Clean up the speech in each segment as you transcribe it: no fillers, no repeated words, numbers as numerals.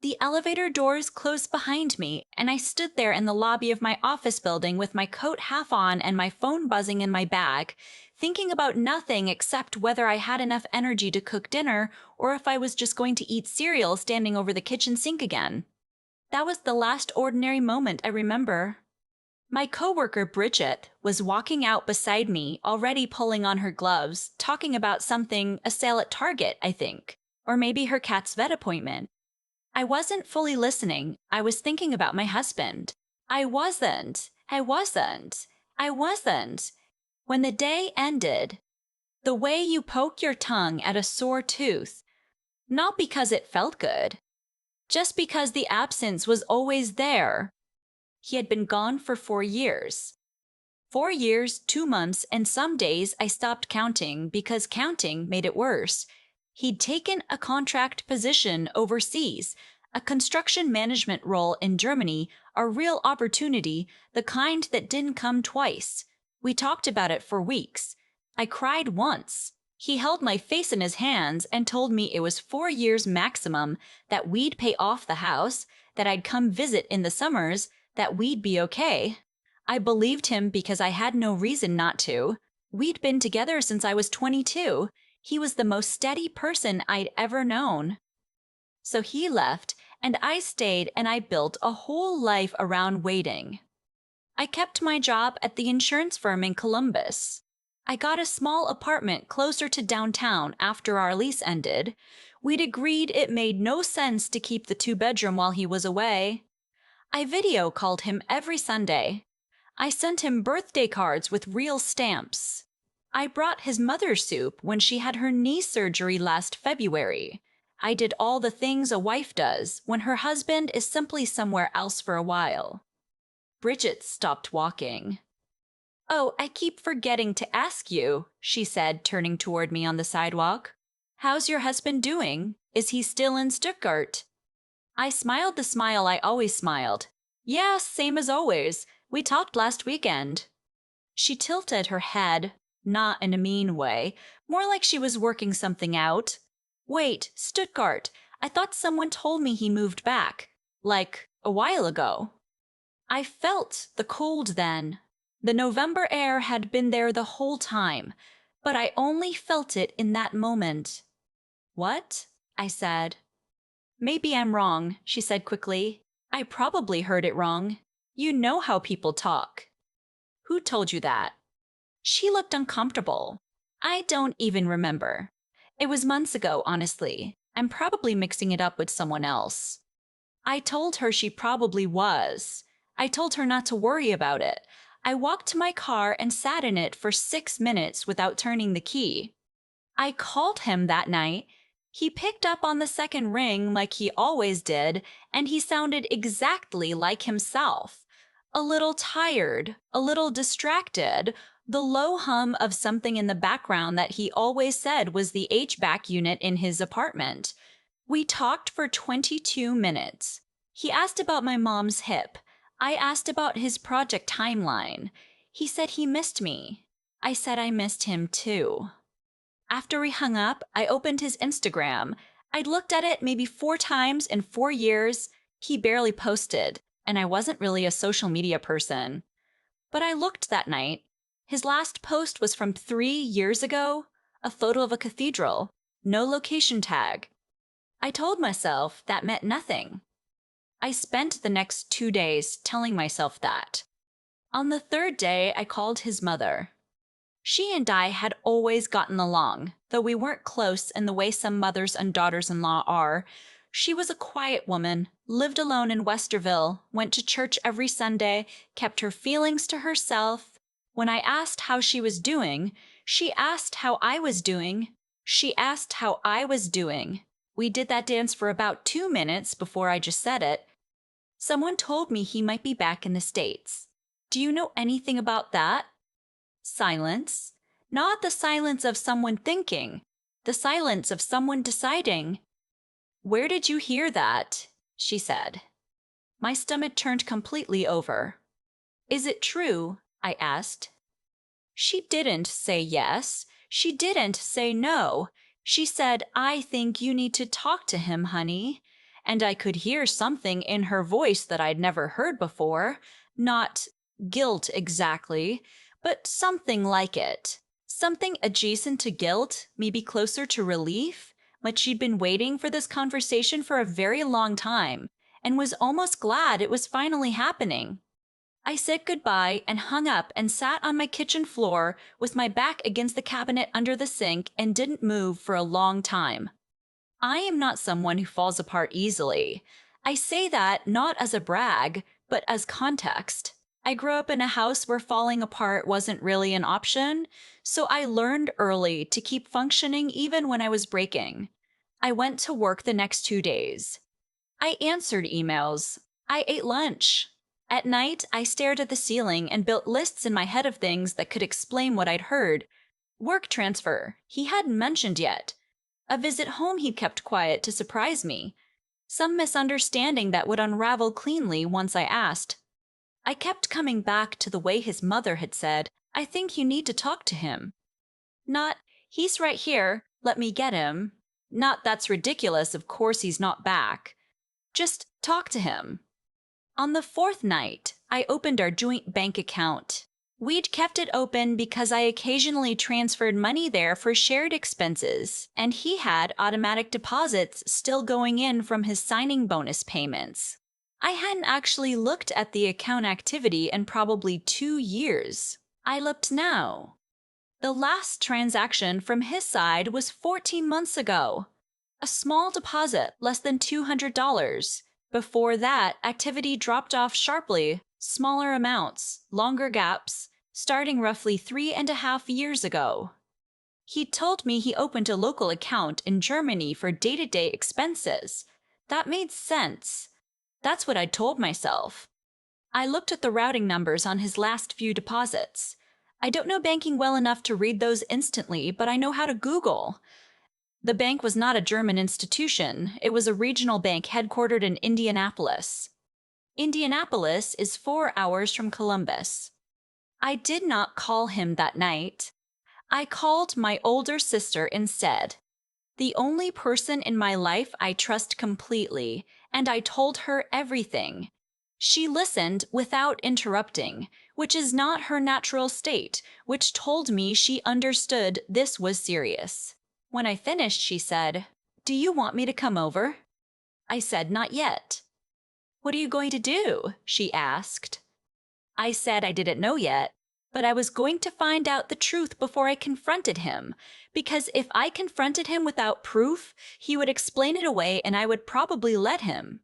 The elevator doors closed behind me, and I stood there in the lobby of my office building with my coat half on and my phone buzzing in my bag, thinking about nothing except whether I had enough energy to cook dinner or if I was just going to eat cereal standing over the kitchen sink again. That was the last ordinary moment I remember. My coworker Bridget was walking out beside me, already pulling on her gloves, talking about something, a sale at Target, I think, or maybe her cat's vet appointment. I wasn't fully listening. I was thinking about my husband. I wasn't. When the day ended, the way you poke your tongue at a sore tooth, not because it felt good, just because the absence was always there. He had been gone for 4 years. 4 years, 2 months, and some days I stopped counting because counting made it worse. He'd taken a contract position overseas, a construction management role in Germany, a real opportunity, the kind that didn't come twice. We talked about it for weeks. I cried once. He held my face in his hands and told me it was 4 years maximum, that we'd pay off the house, that I'd come visit in the summers, that we'd be okay. I believed him because I had no reason not to. We'd been together since I was 22. He was the most steady person I'd ever known. So he left, and I stayed, and I built a whole life around waiting. I kept my job at the insurance firm in Columbus. I got a small apartment closer to downtown after our lease ended. We'd agreed it made no sense to keep the 2-bedroom while he was away. I video called him every Sunday. I sent him birthday cards with real stamps. I brought his mother soup when she had her knee surgery last February. I did all the things a wife does when her husband is simply somewhere else for a while. Bridget stopped walking. "Oh, I keep forgetting to ask you," she said, turning toward me on the sidewalk. "How's your husband doing? Is he still in Stuttgart?" I smiled the smile I always smiled. "Yeah, same as always. We talked last weekend." She tilted her head, not in a mean way, more like she was working something out. "Wait, Stuttgart. I thought someone told me he moved back. Like, a while ago." I felt the cold then. The November air had been there the whole time, but I only felt it in that moment. "What?" I said. "Maybe I'm wrong," she said quickly. "I probably heard it wrong. You know how people talk." "Who told you that?" She looked uncomfortable. "I don't even remember. It was months ago, honestly. I'm probably mixing it up with someone else." I told her she probably was. I told her not to worry about it. I walked to my car and sat in it for 6 minutes without turning the key. I called him that night. He picked up on the second ring like he always did, and he sounded exactly like himself. A little tired, a little distracted, the low hum of something in the background that he always said was the HVAC unit in his apartment. We talked for 22 minutes. He asked about my mom's hip. I asked about his project timeline. He said he missed me. I said I missed him too. After we hung up, I opened his Instagram. I'd looked at it maybe 4 times in 4 years. He barely posted, and I wasn't really a social media person. But I looked that night. His last post was from 3 years ago, a photo of a cathedral, no location tag. I told myself that meant nothing. I spent the next 2 days telling myself that. On the 3rd day, I called his mother. She and I had always gotten along, though we weren't close in the way some mothers and daughters-in-law are. She was a quiet woman, lived alone in Westerville, went to church every Sunday, kept her feelings to herself. When I asked how she was doing, she asked how I was doing. She asked how I was doing. We did that dance for about 2 minutes before I just said it. Someone told me he might be back in the States. Do you know anything about that? Silence. Not the silence of someone thinking, the silence of someone deciding. "Where did you hear that?" she said. My stomach turned completely over. "Is it true?" I asked. She didn't say yes. She didn't say no. She said, "I think you need to talk to him, honey." and I could hear something in her voice that I'd never heard before. Not guilt exactly, but something like it. Something adjacent to guilt, maybe closer to relief, like she'd been waiting for this conversation for a very long time and was almost glad it was finally happening. I said goodbye and hung up and sat on my kitchen floor with my back against the cabinet under the sink and didn't move for a long time. I am not someone who falls apart easily. I say that not as a brag, but as context. I grew up in a house where falling apart wasn't really an option, so I learned early to keep functioning even when I was breaking. I went to work the next 2 days. I answered emails. I ate lunch. At night, I stared at the ceiling and built lists in my head of things that could explain what I'd heard. Work transfer, he hadn't mentioned yet. A visit home he'd kept quiet to surprise me. Some misunderstanding that would unravel cleanly once I asked. I kept coming back to the way his mother had said, "I think you need to talk to him." Not, "He's right here, let me get him." Not, "That's ridiculous, of course he's not back." Just talk to him. On the fourth night, I opened our joint bank account. We'd kept it open because I occasionally transferred money there for shared expenses, and he had automatic deposits still going in from his signing bonus payments. I hadn't actually looked at the account activity in probably 2 years. I looked now. The last transaction from his side was 14 months ago. A small deposit, less than $200. Before that, activity dropped off sharply, smaller amounts, longer gaps, starting roughly 3.5 years ago. He told me he opened a local account in Germany for day-to-day expenses. That made sense. That's what I'd told myself. I looked at the routing numbers on his last few deposits. I don't know banking well enough to read those instantly, but I know how to Google. The bank was not a German institution. It was a regional bank headquartered in Indianapolis. Indianapolis is 4 hours from Columbus. I did not call him that night. I called my older sister instead, the only person in my life I trust completely, and I told her everything. She listened without interrupting, which is not her natural state, which told me she understood this was serious. When I finished, she said, "Do you want me to come over?" I said, "Not yet." "What are you going to do?" she asked. I said I didn't know yet, but I was going to find out the truth before I confronted him, because if I confronted him without proof, he would explain it away and I would probably let him.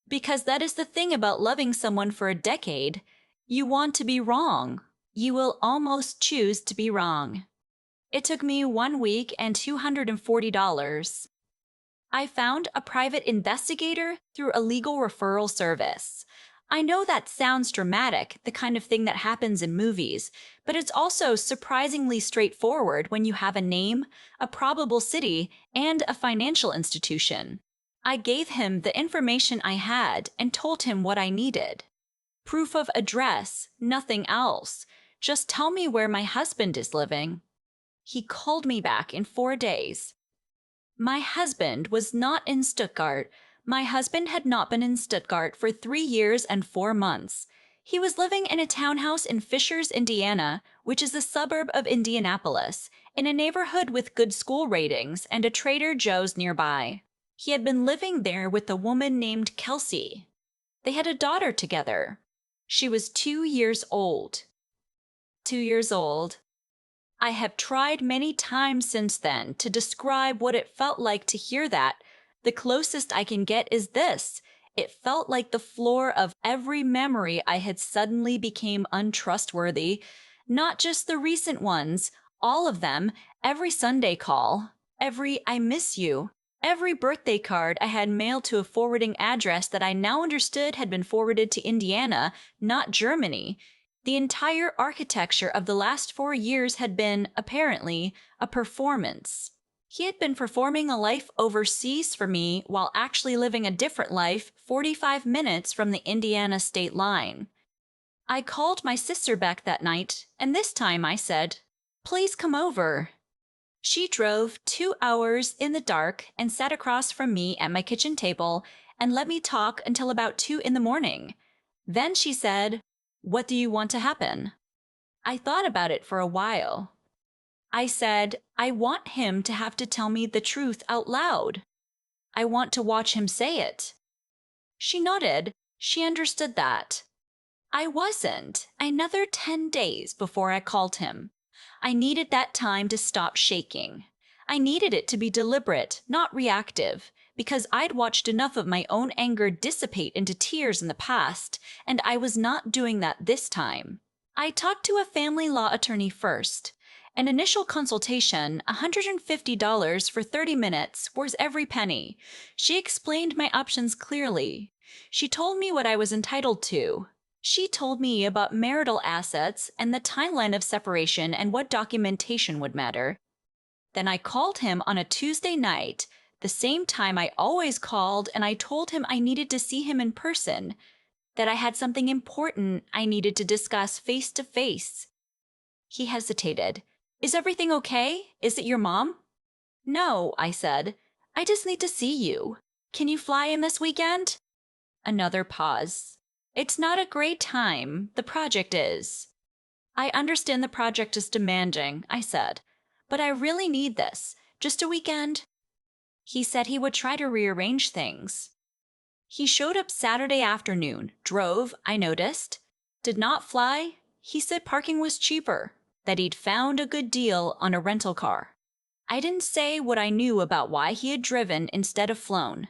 Because that is the thing about loving someone for a decade. You want to be wrong. You will almost choose to be wrong. It took me 1 week and $240. I found a private investigator through a legal referral service. I know that sounds dramatic, the kind of thing that happens in movies, but it's also surprisingly straightforward when you have a name, a probable city, and a financial institution. I gave him the information I had and told him what I needed. Proof of address, nothing else. Just tell me where my husband is living. He called me back in 4 days. My husband was not in Stuttgart. My husband had not been in Stuttgart for 3 years and 4 months. He was living in a townhouse in Fishers, Indiana, which is a suburb of Indianapolis, in a neighborhood with good school ratings and a Trader Joe's nearby. He had been living there with a woman named Kelsey. They had a daughter together. She was 2 years old. 2 years old. I have tried many times since then to describe what it felt like to hear that. The closest I can get is this. It felt like the floor of every memory I had suddenly became untrustworthy. Not just the recent ones, all of them, every Sunday call, every "I miss you," every birthday card I had mailed to a forwarding address that I now understood had been forwarded to Indiana, not Germany. The entire architecture of the last 4 years had been, apparently, a performance. He had been performing a life overseas for me while actually living a different life 45 minutes from the Indiana state line. I called my sister back that night, and this time I said, "Please come over." She drove 2 hours in the dark and sat across from me at my kitchen table and let me talk until about 2 in the morning. Then she said, "What do you want to happen?" I thought about it for a while. I said, "I want him to have to tell me the truth out loud. I want to watch him say it." She nodded. She understood that. I wasn't. Another 10 days before I called him. I needed that time to stop shaking. I needed it to be deliberate, not reactive, because I'd watched enough of my own anger dissipate into tears in the past, and I was not doing that this time. I talked to a family law attorney first. An initial consultation, $150 for 30 minutes, worth every penny. She explained my options clearly. She told me what I was entitled to. She told me about marital assets and the timeline of separation and what documentation would matter. Then I called him on a Tuesday night, the same time I always called, and I told him I needed to see him in person, that I had something important I needed to discuss face to face. He hesitated. "Is everything okay? Is it your mom?" "No," I said. "I just need to see you. Can you fly in this weekend?" Another pause. "It's not a great time. The project is." "I understand the project is demanding," I said, "but I really need this. Just a weekend." He said he would try to rearrange things. He showed up Saturday afternoon, drove, I noticed. Did not fly. He said parking was cheaper, that he'd found a good deal on a rental car. I didn't say what I knew about why he had driven instead of flown.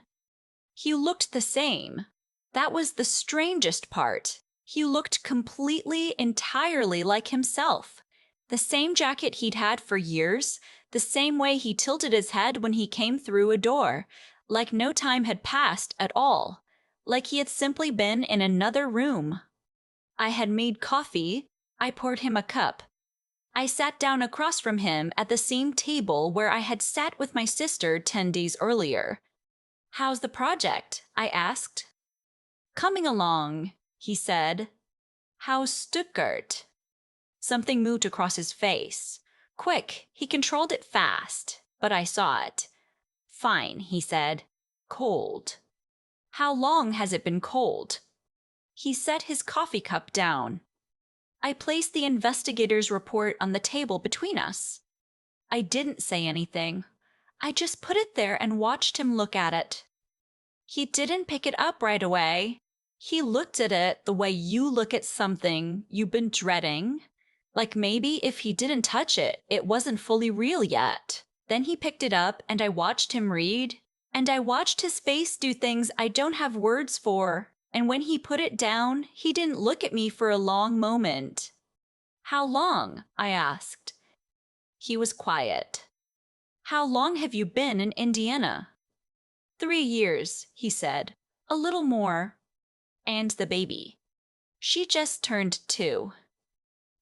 He looked the same. That was the strangest part. He looked completely, entirely like himself. The same jacket he'd had for years, the same way he tilted his head when he came through a door, like no time had passed at all, like he had simply been in another room. I had made coffee. I poured him a cup. I sat down across from him at the same table where I had sat with my sister 10 days earlier. "How's the project?" I asked. "Coming along," he said. "How's Stuttgart?" Something moved across his face. Quick, he controlled it fast, but I saw it. "Fine," he said. "Cold." "How long has it been cold?" He set his coffee cup down. I placed the investigator's report on the table between us. I didn't say anything. I just put it there and watched him look at it. He didn't pick it up right away. He looked at it the way you look at something you've been dreading. Like maybe if he didn't touch it, it wasn't fully real yet. Then he picked it up and I watched him read. And I watched his face do things I don't have words for. And when he put it down, he didn't look at me for a long moment. "How long?" I asked. He was quiet. "How long have you been in Indiana?" 3 years, he said. "A little more." "And the baby?" "She just turned 2.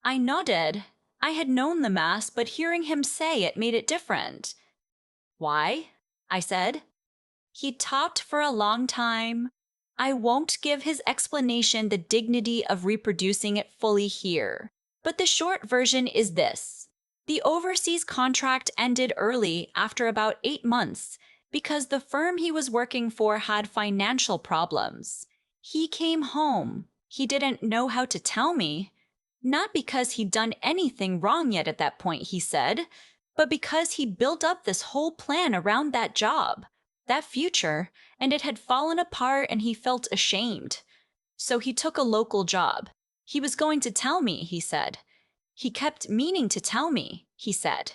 I nodded. I had known the mass, but hearing him say it made it different. "Why?" I said. He talked for a long time. I won't give his explanation the dignity of reproducing it fully here, but the short version is this. The overseas contract ended early after about 8 months because the firm he was working for had financial problems. He came home. He didn't know how to tell me. Not because he'd done anything wrong yet at that point, he said, but because he built up this whole plan around that job, that future, and it had fallen apart and he felt ashamed. So he took a local job. He was going to tell me, he said. He kept meaning to tell me, he said.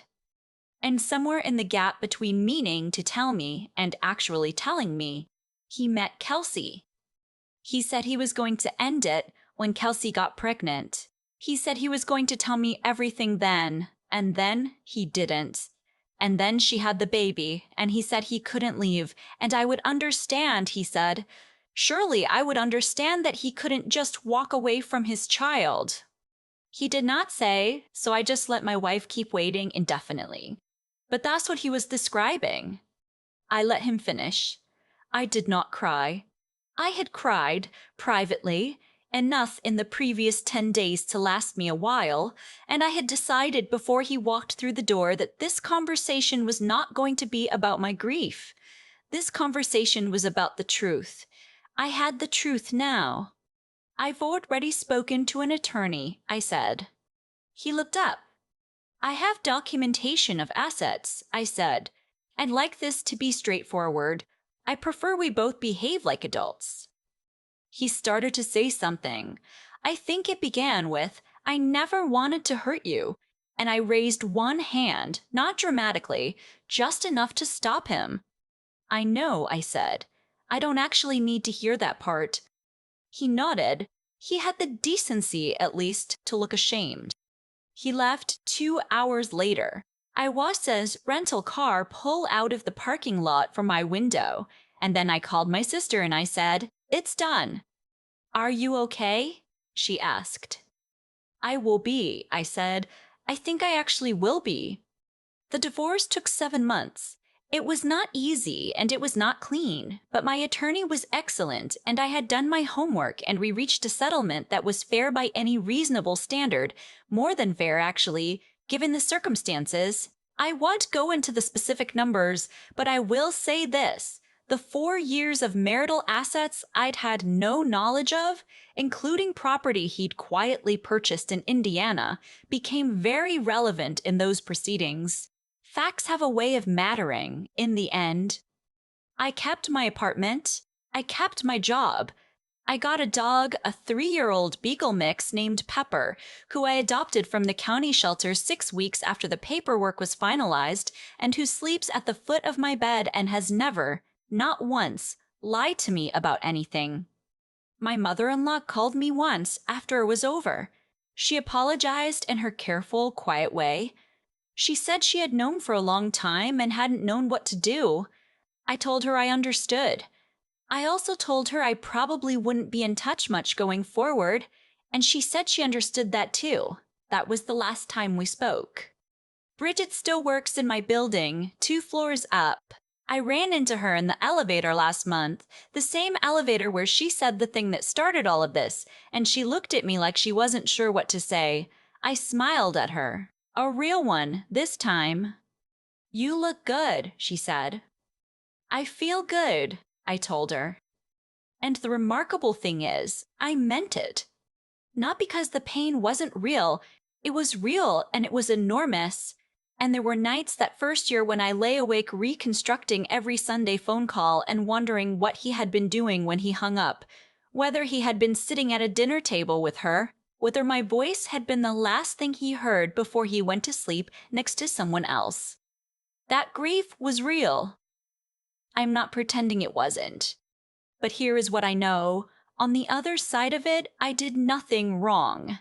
And somewhere in the gap between meaning to tell me and actually telling me, he met Kelsey. He said he was going to end it when Kelsey got pregnant. He said he was going to tell me everything then, and then he didn't. And then she had the baby, and he said he couldn't leave, and I would understand, he said. Surely I would understand that he couldn't just walk away from his child. He did not say, so I just let my wife keep waiting indefinitely. But that's what he was describing. I let him finish. I did not cry. I had cried, privately, enough in the previous 10 days to last me a while, and I had decided before he walked through the door that this conversation was not going to be about my grief. This conversation was about the truth. I had the truth now. I've already spoken to an attorney, I said. He looked up. I have documentation of assets, I said. I'd like this to be straightforward. I prefer we both behave like adults. He started to say something. I think it began with, I never wanted to hurt you. And I raised one hand, not dramatically, just enough to stop him. I know, I said. I don't actually need to hear that part. He nodded. He had the decency, at least, to look ashamed. He left 2 hours later. I watched his rental car pull out of the parking lot from my window, and then I called my sister and I said, "It's done." "Are you okay?" she asked. "I will be," I said. "I think I actually will be." The divorce took 7 months. It was not easy and it was not clean, but my attorney was excellent and I had done my homework and we reached a settlement that was fair by any reasonable standard, more than fair actually, given the circumstances. I won't go into the specific numbers, but I will say this. The 4 years of marital assets I'd had no knowledge of, including property he'd quietly purchased in Indiana, became very relevant in those proceedings. Facts have a way of mattering, in the end. I kept my apartment. I kept my job. I got a dog, a 3-year-old beagle mix named Pepper, who I adopted from the county shelter 6 weeks after the paperwork was finalized, and who sleeps at the foot of my bed and has never, not once, lied to me about anything. My mother-in-law called me once after it was over. She apologized in her careful, quiet way. She said she had known for a long time and hadn't known what to do. I told her I understood. I also told her I probably wouldn't be in touch much going forward, and she said she understood that too. That was the last time we spoke. Bridget still works in my building, 2 floors up. I ran into her in the elevator last month, the same elevator where she said the thing that started all of this, and she looked at me like she wasn't sure what to say. I smiled at her. A real one, this time. "You look good," she said. "I feel good," I told her. And the remarkable thing is, I meant it. Not because the pain wasn't real, it was real and it was enormous. And there were nights that first year when I lay awake reconstructing every Sunday phone call and wondering what he had been doing when he hung up, whether he had been sitting at a dinner table with her, whether my voice had been the last thing he heard before he went to sleep next to someone else. That grief was real. I'm not pretending it wasn't. But here is what I know. On the other side of it, I did nothing wrong.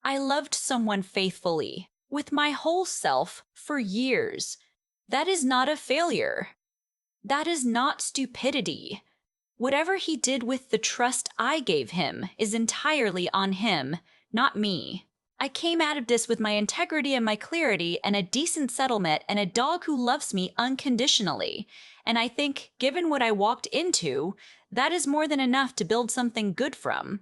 I loved someone faithfully, with my whole self, for years. That is not a failure. That is not stupidity. Whatever he did with the trust I gave him is entirely on him, not me. I came out of this with my integrity and my clarity and a decent settlement and a dog who loves me unconditionally. And I think, given what I walked into, that is more than enough to build something good from.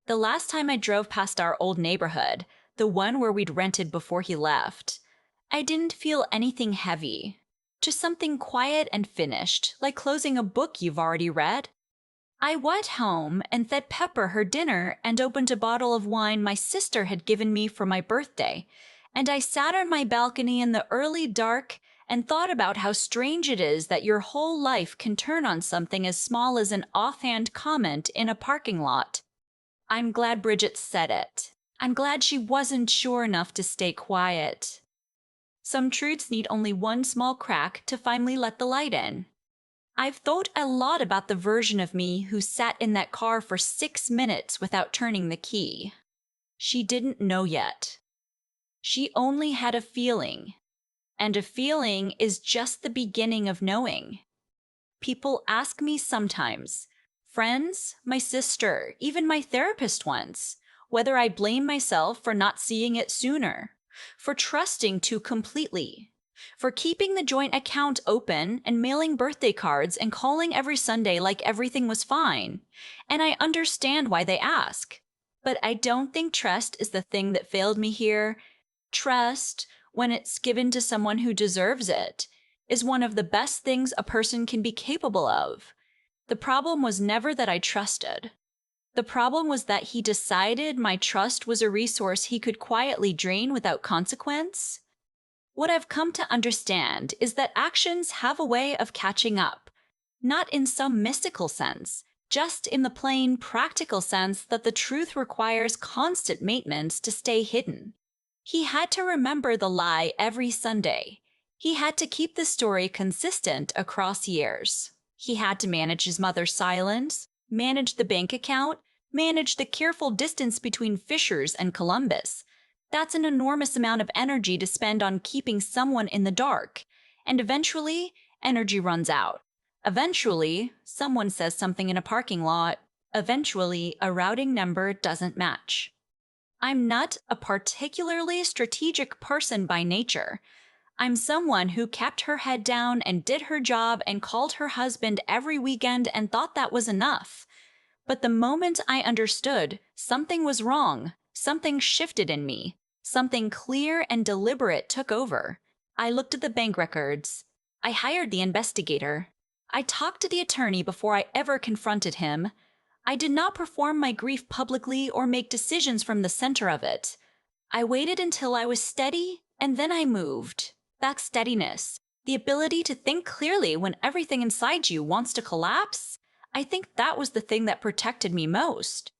The last time I drove past our old neighborhood, the one where we'd rented before he left, I didn't feel anything heavy. Just something quiet and finished, like closing a book you've already read. I went home and fed Pepper her dinner and opened a bottle of wine my sister had given me for my birthday, and I sat on my balcony in the early dark and thought about how strange it is that your whole life can turn on something as small as an offhand comment in a parking lot. I'm glad Bridget said it. I'm glad she wasn't sure enough to stay quiet. Some truths need only one small crack to finally let the light in. I've thought a lot about the version of me who sat in that car for 6 minutes without turning the key. She didn't know yet. She only had a feeling. And a feeling is just the beginning of knowing. People ask me sometimes, friends, my sister, even my therapist once, whether I blame myself for not seeing it sooner, for trusting too completely, for keeping the joint account open and mailing birthday cards and calling every Sunday like everything was fine. And I understand why they ask. But I don't think trust is the thing that failed me here. Trust, when it's given to someone who deserves it, is one of the best things a person can be capable of. The problem was never that I trusted. The problem was that he decided my trust was a resource he could quietly drain without consequence. What I've come to understand is that actions have a way of catching up, not in some mystical sense, just in the plain, practical sense that the truth requires constant maintenance to stay hidden. He had to remember the lie every Sunday. He had to keep the story consistent across years. He had to manage his mother's silence, manage the bank account, manage the careful distance between Fishers and Columbus. That's an enormous amount of energy to spend on keeping someone in the dark. And eventually, energy runs out. Eventually, someone says something in a parking lot. Eventually, a routing number doesn't match. I'm not a particularly strategic person by nature. I'm someone who kept her head down and did her job and called her husband every weekend and thought that was enough. But the moment I understood something was wrong, something shifted in me, something clear and deliberate took over. I looked at the bank records. I hired the investigator. I talked to the attorney before I ever confronted him. I did not perform my grief publicly or make decisions from the center of it. I waited until I was steady, and then I moved. That steadiness, the ability to think clearly when everything inside you wants to collapse, I think that was the thing that protected me most.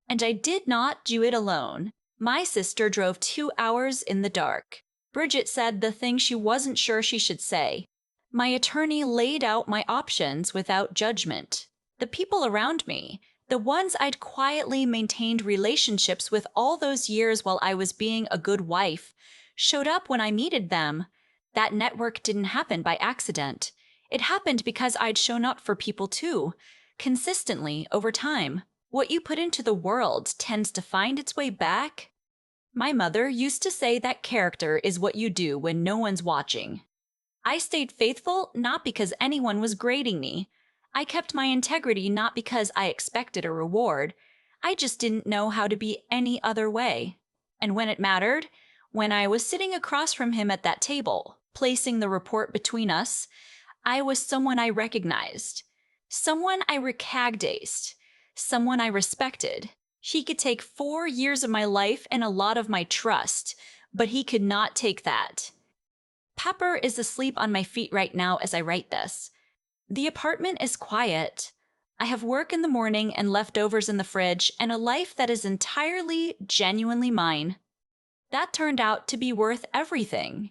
And I did not do it alone. My sister drove 2 hours in the dark. Bridget said the thing she wasn't sure she should say. My attorney laid out my options without judgment. The people around me, the ones I'd quietly maintained relationships with all those years while I was being a good wife, showed up when I needed them. That network didn't happen by accident. It happened because I'd shown up for people too, consistently over time. What you put into the world tends to find its way back. My mother used to say that character is what you do when no one's watching. I stayed faithful not because anyone was grading me. I kept my integrity not because I expected a reward. I just didn't know how to be any other way. And when it mattered, when I was sitting across from him at that table, placing the report between us, I was someone I recognized, someone I recagdaced, someone I respected. He could take 4 years of my life and a lot of my trust, but he could not take that. Pepper is asleep on my feet right now as I write this. The apartment is quiet. I have work in the morning and leftovers in the fridge and a life that is entirely, genuinely mine. That turned out to be worth everything.